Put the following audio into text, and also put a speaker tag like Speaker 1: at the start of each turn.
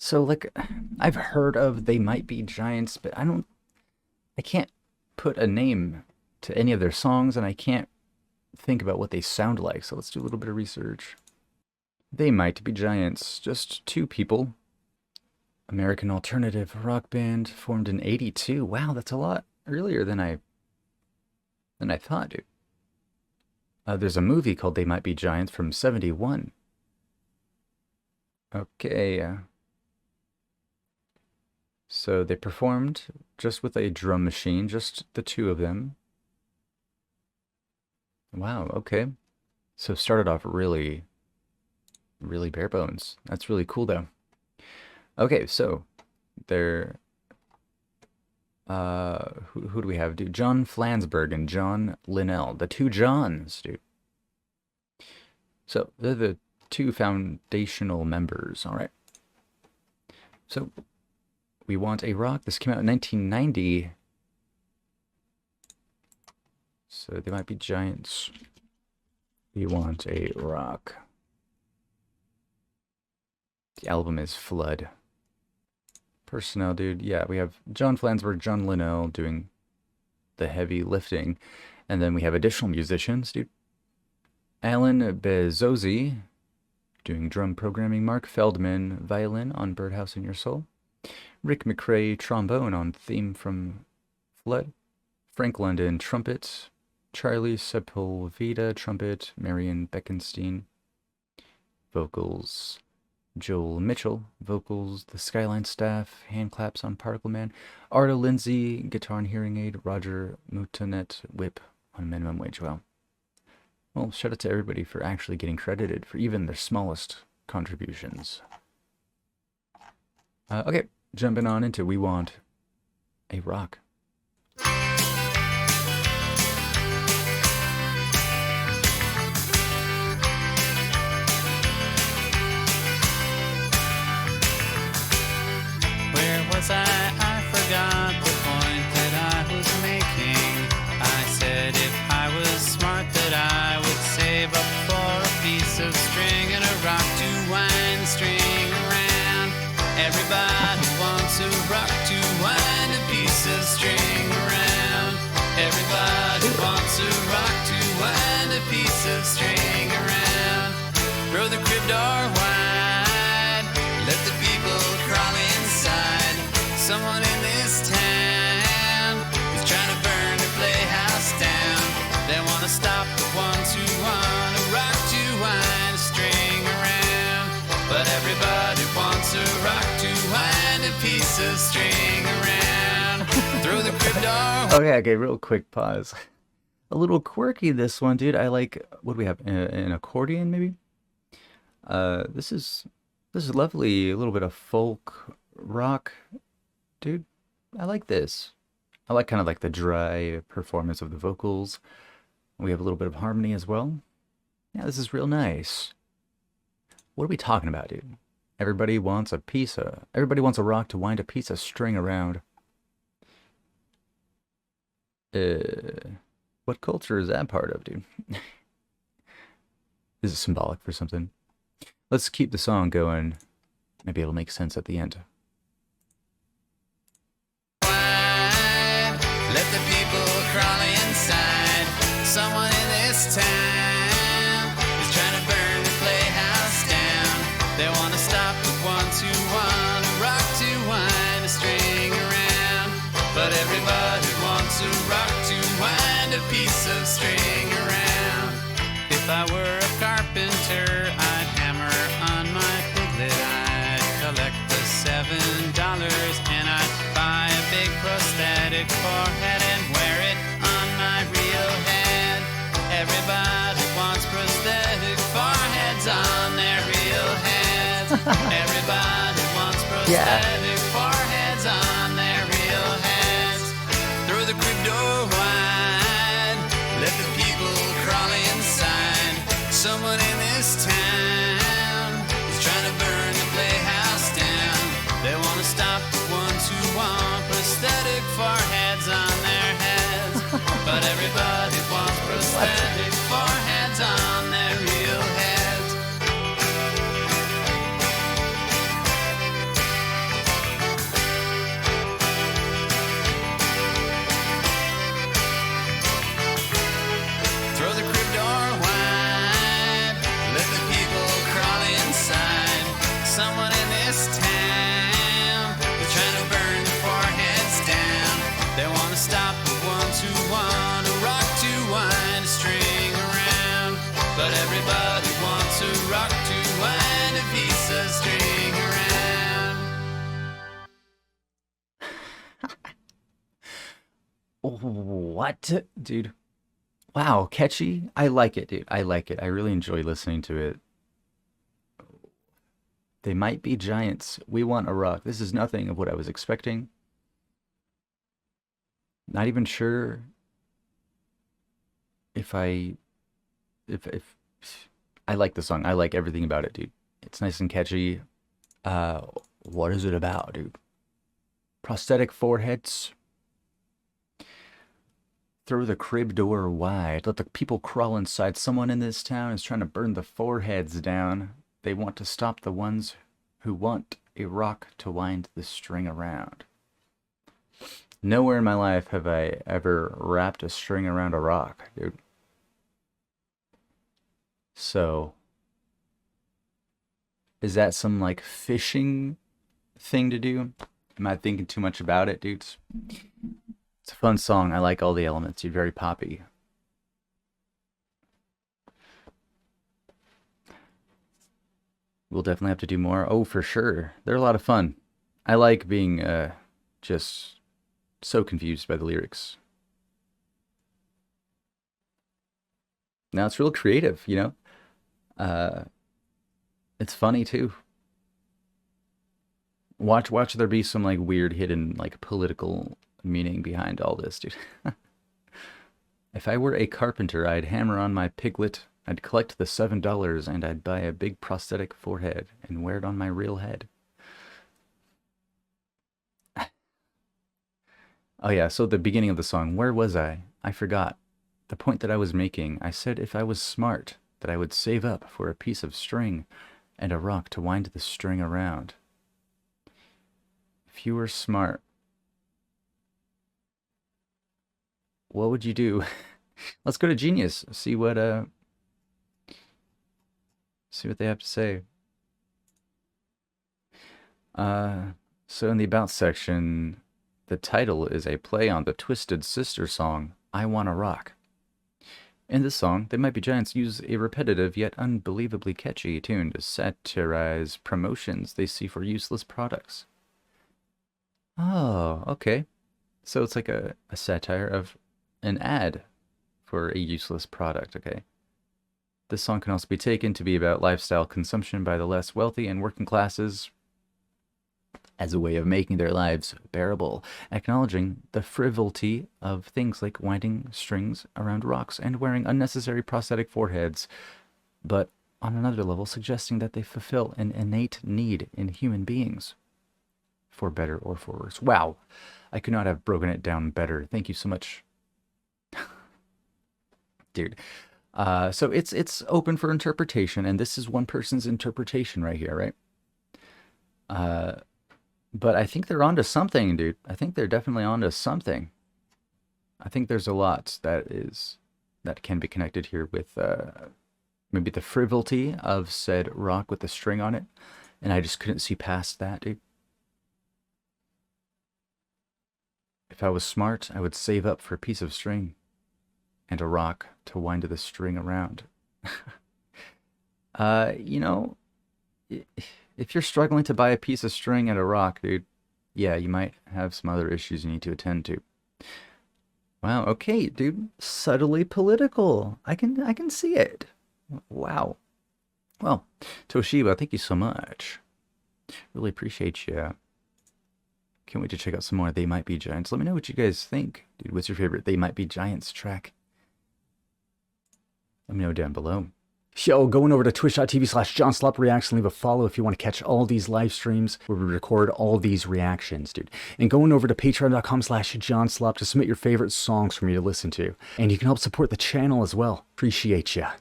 Speaker 1: So, like, I've heard of They Might Be Giants, but I can't put a name to any of their songs, and I can't think about what they sound like. So let's do a little bit of research. They Might Be Giants, just two people. American alternative rock band formed in '82. Wow, that's a lot earlier than I thought, dude. There's a movie called They Might Be Giants from '71. Okay, so they performed just with a drum machine, just the two of them. Wow, okay. So started off really, really bare bones. That's really cool though. Okay, so they're who do we have, dude? John Flansburgh and John Linnell, the two Johns, dude. So they're the two foundational members, all right. So we want a rock. This came out in 1990. So They Might Be Giants. We want a rock. The album is Flood. Personnel, dude. Yeah, we have John Flansburgh, John Linnell doing the heavy lifting. And then we have additional musicians, dude. Alan Bezzosi doing drum programming. Mark Feldman, violin on Birdhouse in Your Soul. Rick McRae, trombone on Theme from Flood. Frank London, trumpet. Charlie Sepulveda, trumpet. Marion Beckenstein, vocals. Joel Mitchell, vocals. The Skyline staff, hand claps on Particle Man. Arda Lindsay, guitar and hearing aid. Roger Moutonet, whip on minimum wage. Well, shout out to everybody for actually getting credited for even their smallest contributions. Okay, jumping on into We Want a Rock.
Speaker 2: Where was I forgot the point that I was making. I said if I was smart that I would save up for a piece of string and a rock to wind the string around. Everybody wants a rock to wind a piece of string around. Everybody wants a rock to wind a piece of string around. Throw the crib door wide, let the people crawl inside. Someone in this town is trying to burn the playhouse down. They want to stop the ones who want a rock to wind a string around. But everybody wants a rock to wind a piece of string around. Throw the crib door.
Speaker 1: Okay, real quick pause. A little quirky this one, dude. I like, what do we have? An accordion, maybe? This is lovely. A little bit of folk rock, dude. I like this. I like kind of like the dry performance of the vocals. We have a little bit of harmony as well. Yeah, this is real nice. What are we talking about, dude? Everybody wants a rock to wind a piece of string around. What culture is that part of, dude? Is it symbolic for something? Let's keep the song going. Maybe it'll make sense at the end.
Speaker 2: Let the people crawl inside. Someone in this town is trying to burn the playhouse down. They want to stop the ones who want a rock to wind a string around. But everybody wants a rock to wind a piece of string around. If I were a carpenter, I'd hammer on my piglet. I'd collect the $7 and I'd buy a big prosthetic forehead and wear it on my real head. Everybody wants prosthetic foreheads on their real heads. Everybody wants prosthetic foreheads on their real heads. Throw the crib door wide, let the people crawl inside. Someone in this town is trying to burn the playhouse down. They want to stop the ones who want prosthetic foreheads on their heads. But everybody wants prosthetic foreheads on their real heads.
Speaker 1: What? Dude. Wow, catchy. I like it, dude. I like it. I really enjoy listening to it. They might be giants. We want a rock. This is nothing of what I was expecting. Not even sure if I if I like the song. I like everything about it, dude. It's nice and catchy. Uh what is it about, dude? Prosthetic foreheads. Throw the crib door wide. Let the people crawl inside. Someone in this town is trying to burn the foreheads down. They want to stop the ones who want a rock to wind the string around. Nowhere in my life have I ever wrapped a string around a rock, dude. So, is that some like fishing thing to do? Am I thinking too much about it, dudes? It's a fun song. I like all the elements. You're very poppy. We'll definitely have to do more. Oh, for sure. They're a lot of fun. I like being just so confused by the lyrics. Now it's real creative, you know? Uh, it's funny too. Watch there be some like weird hidden like political meaning behind all this, dude. If I were a carpenter, I'd hammer on my piglet, I'd collect the $7, and I'd buy a big prosthetic forehead and wear it on my real head. Oh yeah, so the beginning of the song, where was I? I forgot. The point that I was making, I said if I was smart, that I would save up for a piece of string and a rock to wind the string around. If you were smart, what would you do? Let's go to Genius, see what they have to say. So in the About section, the title is a play on the Twisted Sister song, I Wanna Rock. In this song, They Might Be Giants use a repetitive yet unbelievably catchy tune to satirize promotions they see for useless products. Oh, okay. So it's like a satire of an ad for a useless product, okay? This song can also be taken to be about lifestyle consumption by the less wealthy and working classes as a way of making their lives bearable, acknowledging the frivolity of things like winding strings around rocks and wearing unnecessary prosthetic foreheads, but on another level suggesting that they fulfill an innate need in human beings, for better or for worse. Wow, I could not have broken it down better. Thank you so much, dude. So it's open for interpretation, and this is one person's interpretation right here, right? But I think they're onto something, dude. I think they're definitely onto something. I think there's a lot that can be connected here with maybe the frivolity of said rock with the string on it, and I just couldn't see past that, dude. If I was smart, I would save up for a piece of string and a rock to wind the string around. You know, if you're struggling to buy a piece of string and a rock, dude, yeah, you might have some other issues you need to attend to. Wow, okay, dude, subtly political. I can see it. Wow. Well, Toshiba, thank you so much. Really appreciate you. Can't wait to check out some more They Might Be Giants. Let me know what you guys think. Dude, what's your favorite They Might Be Giants track? Let me know down below. Yo, going over to twitch.tv/JohnSlopReacts and leave a follow if you want to catch all these live streams where we record all these reactions, dude. And going over to patreon.com/JohnSlop to submit your favorite songs for me to listen to. And you can help support the channel as well. Appreciate ya.